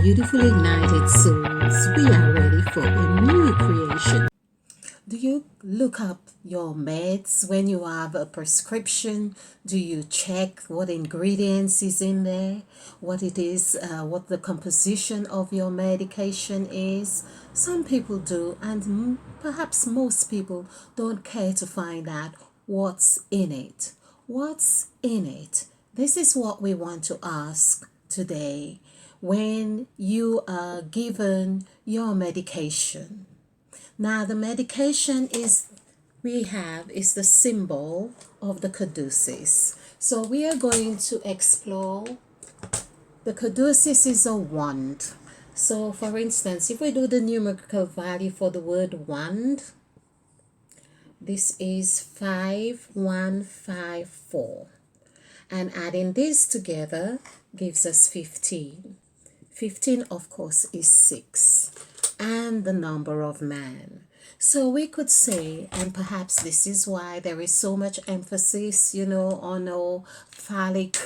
beautiful ignited souls, we are ready for a new creation. Do you look up your meds when you have a prescription? Do you check what ingredients is in there? What it is, what the composition of your medication is? Some people do, and perhaps most people don't care to find out what's in it. What's in it? This is what we want to ask today when you are given your medication. Now, the medication is the symbol of the Caduceus. So we are going to explore the Caduceus is a wand. So for instance, if we do the numerical value for the word wand, this is 5154. And adding these together gives us 15. 15, of course, is 6. And the number of man. So we could say, and perhaps this is why there is so much emphasis, on a phallic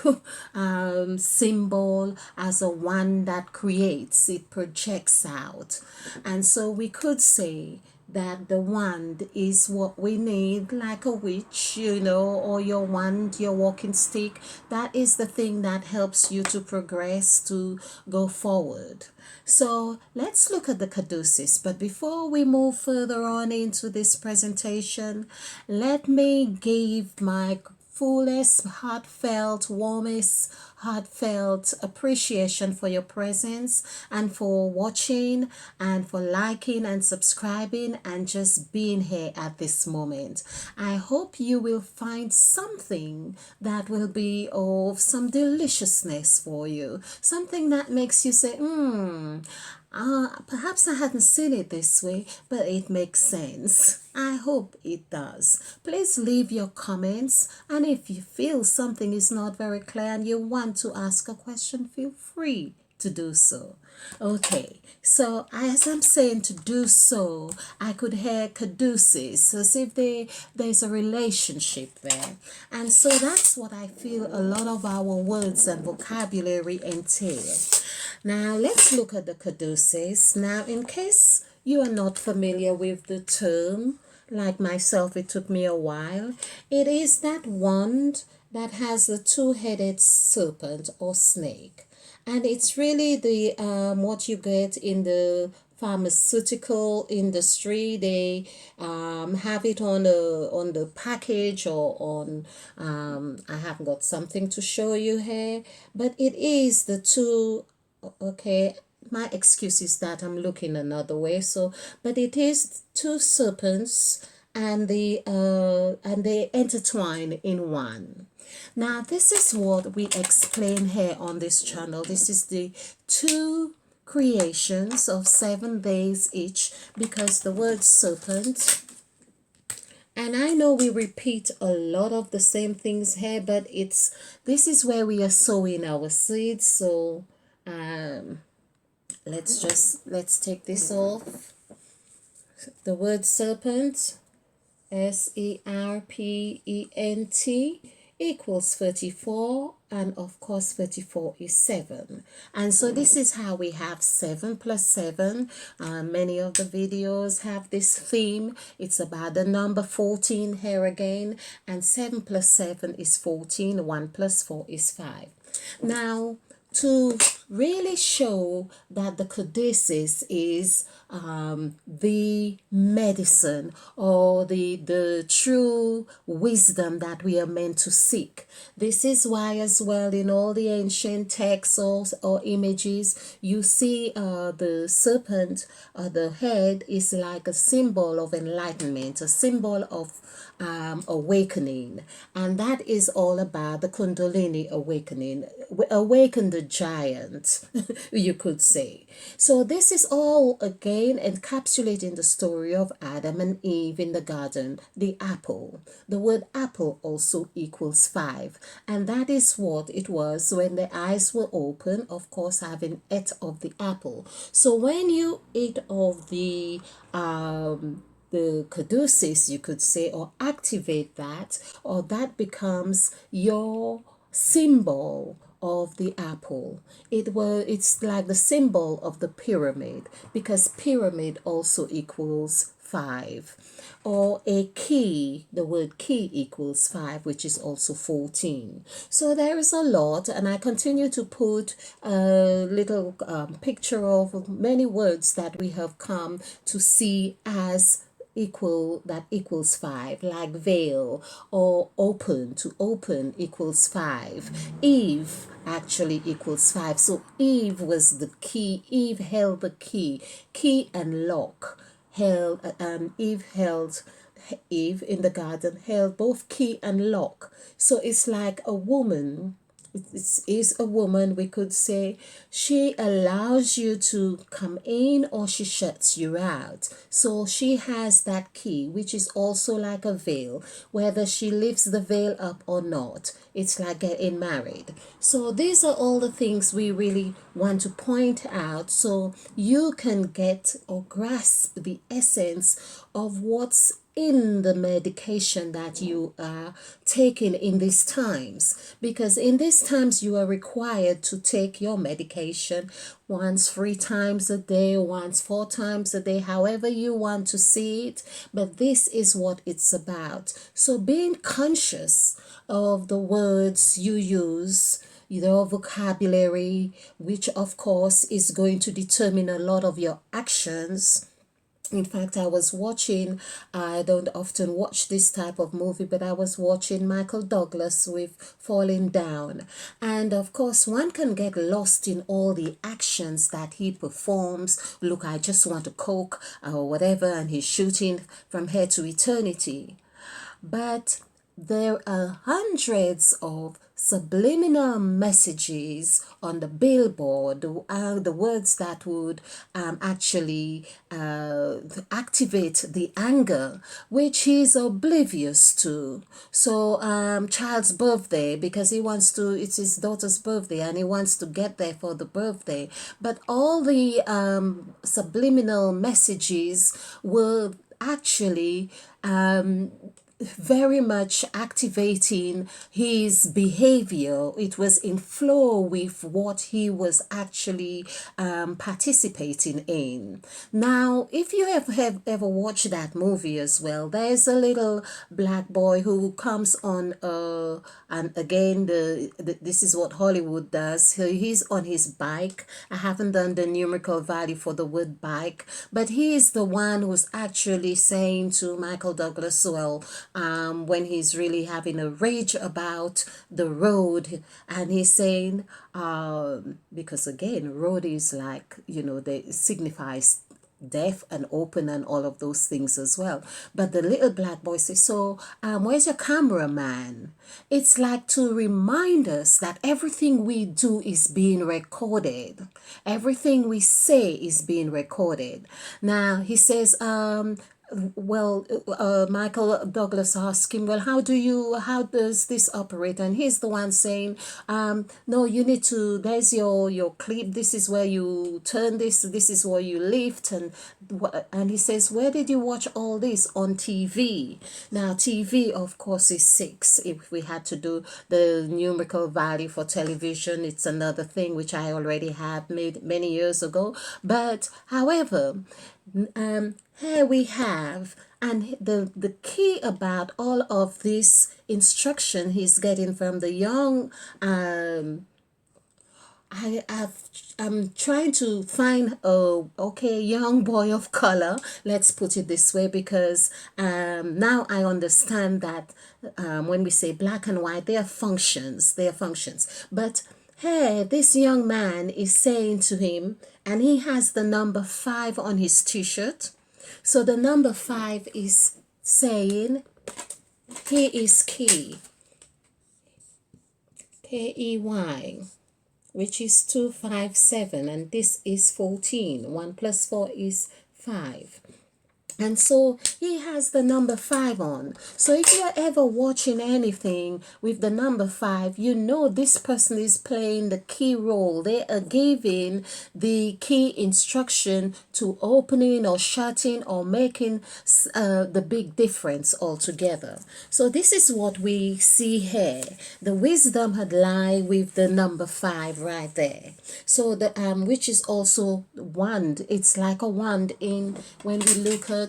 symbol as a one that creates, it projects out. And so we could say that the wand is what we need, like a witch, or your wand, your walking stick. That is the thing that helps you to progress, to go forward. So let's look at the Caduceus. But before we move further on into this presentation, let me give my fullest, heartfelt, warmest, heartfelt appreciation for your presence and for watching and for liking and subscribing and just being here at this moment. I hope you will find something that will be of some deliciousness for you, something that makes you say, perhaps I hadn't seen it this way, but it makes sense. I hope it does. Please leave your comments, and if you feel something is not very clear and you want to ask a question, feel free to do so. Okay, so as I'm saying to do so, I could hear Caduceus as if there's a relationship there. And so that's what I feel a lot of our words and vocabulary entail. Now let's look at the Caduceus. Now, in case you are not familiar with the term, like myself, it took me a while. It is that wand that has the two-headed serpent or snake. And it's really the what you get in the pharmaceutical industry. They have it on the package or on I haven't got something to show you here, but it is the two. Okay, my excuse is that I'm looking another way. So, but it is two serpents, and they intertwine in one. Now, this is what we explain here on this channel. This is the two creations of 7 days each, because the word serpent, and I know we repeat a lot of the same things here, but this is where we are sowing our seeds. So let's take this off. The word serpent, SERPENT, equals 34, and of course 34 is 7. And so this is how we have 7 plus 7. Many of the videos have this theme. It's about the number 14 here again, and 7 plus 7 is 14. 1 plus 4 is 5. Now, to really show that the Caduceus is the medicine or the true wisdom that we are meant to seek. This is why as well in all the ancient texts or images, you see the serpent, the head is like a symbol of enlightenment, a symbol of awakening. And that is all about the Kundalini awakening. Awaken the giant, you could say. So this is all again encapsulating the story of Adam and Eve in the garden, the apple. The word apple also equals 5. And that is what it was when the eyes were open, of course, having ate of the apple. So when you eat of the Caduceus, you could say, or activate that, or that becomes your symbol of the apple. It's like the symbol of the pyramid, because pyramid also equals 5. Or a key, the word key equals 5, which is also 14. So there is a lot, and I continue to put a little picture of many words that we have come to see as that equals 5, like veil, or open, to open equals 5. Eve actually equals 5. So Eve was the key. Eve held the key and lock. Eve in the garden held both key and lock. So it's like a woman. It is a woman, we could say. She allows you to come in, or she shuts you out. So she has that key, which is also like a veil, whether she lifts the veil up or not. It's like getting married. So these are all the things we really want to point out, so you can get or grasp the essence of what's in the medication that you are taking in these times. Because in these times you are required to take your medication once 3 times a day, once 4 times a day, however you want to see it. But this is what it's about. So being conscious of the words you use, your vocabulary, which of course is going to determine a lot of your actions. In fact, I don't often watch this type of movie, but I was watching Michael Douglas with Falling Down. And of course, one can get lost in all the actions that he performs. Look, I just want a Coke or whatever, and he's shooting from here to eternity. But there are hundreds of subliminal messages on the billboard, the words that would actually activate the anger, which he's oblivious to. So child's birthday, because it's his daughter's birthday and he wants to get there for the birthday. But all the subliminal messages were actually very much activating his behavior. It was in flow with what he was actually participating in. Now, if you have ever watched that movie as well, there's a little black boy who comes on, and again, this is what Hollywood does. He's on his bike. I haven't done the numerical value for the word bike, but he is the one who's actually saying to Michael Douglas, well, when he's really having a rage about the road, and he's saying, because again, road is like, they signifies deaf and open and all of those things as well. But the little black boy says, so where's your cameraman? It's like to remind us that everything we do is being recorded. Everything we say is being recorded. Now he says, Michael Douglas asked him, well, how does this operate? And he's the one saying, no, you need to, there's your clip, this is where you turn this is where you lift, and he says, where did you watch all this? On TV. Now TV, of course, is 6. If we had to do the numerical value for television, it's another thing which I already have made many years ago. But however, here we have, and the key about all of this instruction he's getting from the young, I'm trying to find a young boy of color, let's put it this way, because now I understand that when we say black and white, they are functions. But hey, this young man is saying to him, and he has the number 5 on his t-shirt. So the number 5 is saying he is key. Key, which is 257, and this is 14. 1 plus 4 is 5. And so he has the number 5 on. So if you're ever watching anything with the number 5, you know this person is playing the key role. They are giving the key instruction to opening or shutting or making the big difference altogether. So this is what we see here. The wisdom had lie with the number 5 right there. So the which is also wand. It's like a wand in when we look at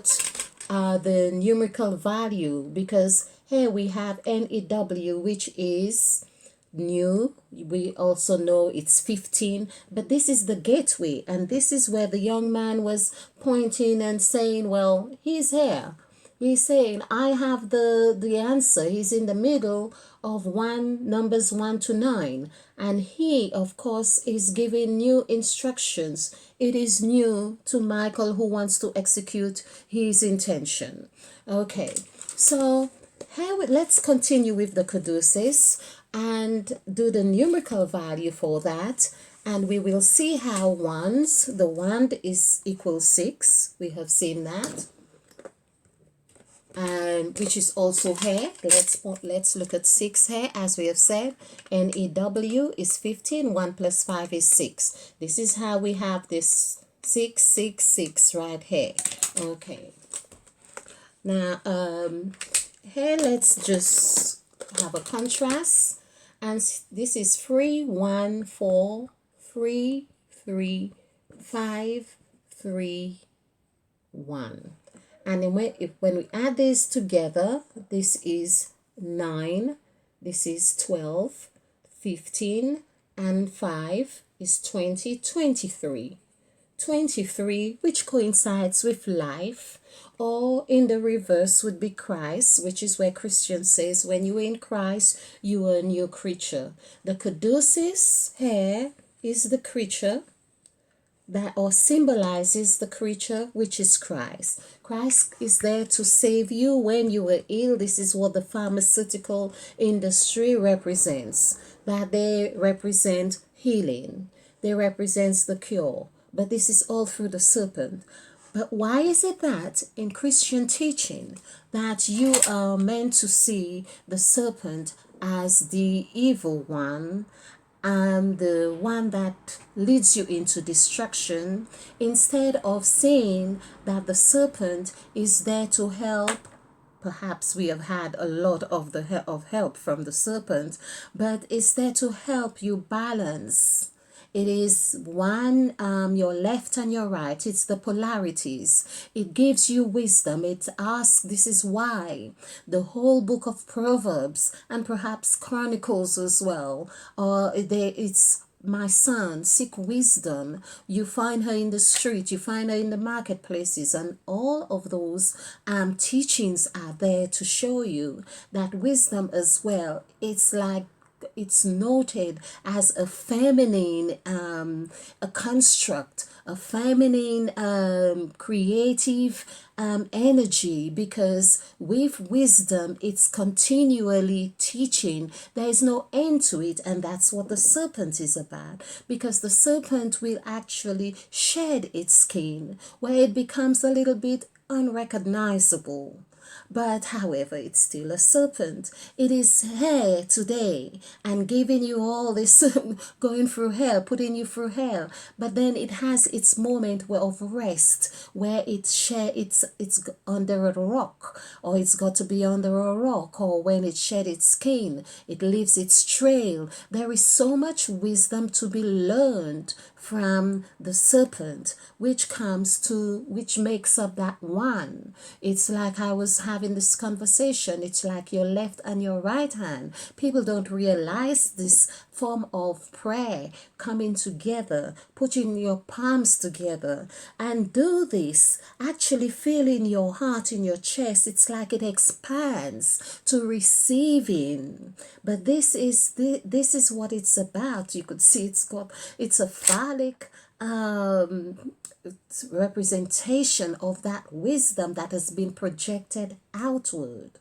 the numerical value, because here we have NEW, which is new. We also know it's 15, but this is the gateway, and this is where the young man was pointing and saying, well, he's here. He's saying, I have the answer. He's in the middle of numbers 1 to 9. And he, of course, is giving new instructions. It is new to Michael, who wants to execute his intention. Okay, so let's continue with the caduceus and do the numerical value for that. And we will see how the wand is equals 6. We have seen that. And which is also here. Let's look at 6 here, as we have said. NEW is 15. 1 plus 5 is 6. This is how we have this 666 right here. Okay. Now here let's just have a contrast, and this is 3 1 4 3 3 5 3 1. And then when we add this together, this is 9, this is 12, 15, and 5 is 20, 23. 23, which coincides with life, or in the reverse would be Christ, which is where Christian says, when you are in Christ, you are a new creature. The caduceus here is the creature that or symbolizes the creature, which is Christ. Christ is there to save you when you are ill. This is what the pharmaceutical industry represents, that they represent healing. They represent the cure. But this is all through the serpent. But why is it that in Christian teaching that you are meant to see the serpent as the evil one, and the one that leads you into destruction, instead of saying that the serpent is there to help? Perhaps we have had a lot of help from the serpent, but it's there to help you balance. It is your left and your right. It's the polarities. It gives you wisdom. It asks, this is why the whole book of Proverbs and perhaps Chronicles as well, it's my son, seek wisdom. You find her in the street, you find her in the marketplaces, and all of those teachings are there to show you that wisdom as well. It's noted as a feminine a construct, a feminine creative energy, because with wisdom it's continually teaching. There is no end to it, and that's what the serpent is about, because the serpent will actually shed its skin where it becomes a little bit unrecognizable. But however, it's still a serpent. It is here today and giving you all this, going through hell, putting you through hell. But then it has its moment of rest, where it's under a rock, or it's got to be under a rock, or when it shed its skin, it leaves its trail. There is so much wisdom to be learned from the serpent, which makes up that one. It's like I was having this conversation. It's like your left and your right hand. People don't realize this form of prayer coming together, putting your palms together, and do this. Actually feel in your heart, in your chest. It's like it expands to receiving. But this is what it's about. You could see it's a phallic representation of that wisdom that has been projected outward.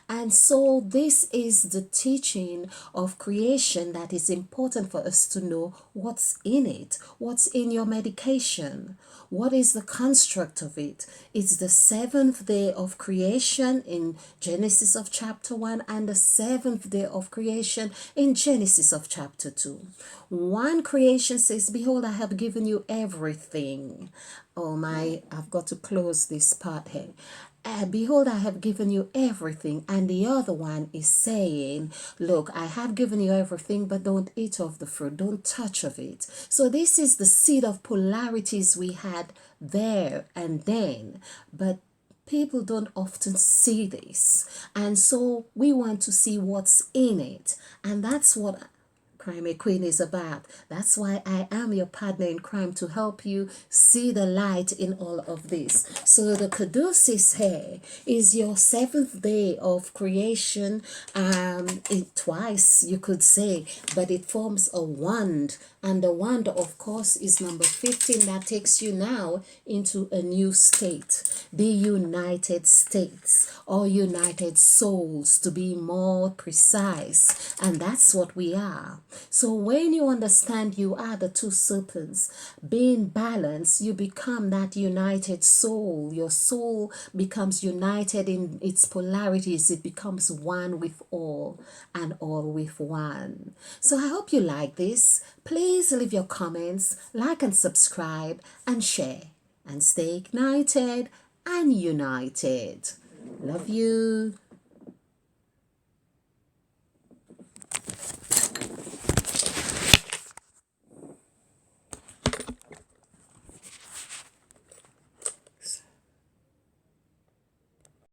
And so this is the teaching of creation that is important for us to know what's in it, what's in your medication, what is the construct of it. It's the seventh day of creation in Genesis of chapter 1 and the seventh day of creation in Genesis of chapter 2. One creation says, behold, I have given you everything. Oh my, I've got to close this part here. Behold, I have given you everything. And the other one is saying, look, I have given you everything, but don't eat of the fruit. Don't touch of it. So this is the seed of polarities we had there and then. But people don't often see this. And so we want to see what's in it. And that's what Crime Queen is about. That's why I am your partner in crime, to help you see the light in all of this. So the Caduceus here is your seventh day of creation. Twice you could say, but it forms a wand. And the wand, of course, is number 15 that takes you now into a new state, the United States or United Souls, to be more precise. And that's what we are. So when you understand you are the two serpents, being balanced, you become that united soul. Your soul becomes united in its polarities. It becomes one with all and all with one. So I hope you like this. Please leave your comments, like and subscribe and share. And stay ignited and united. Love you.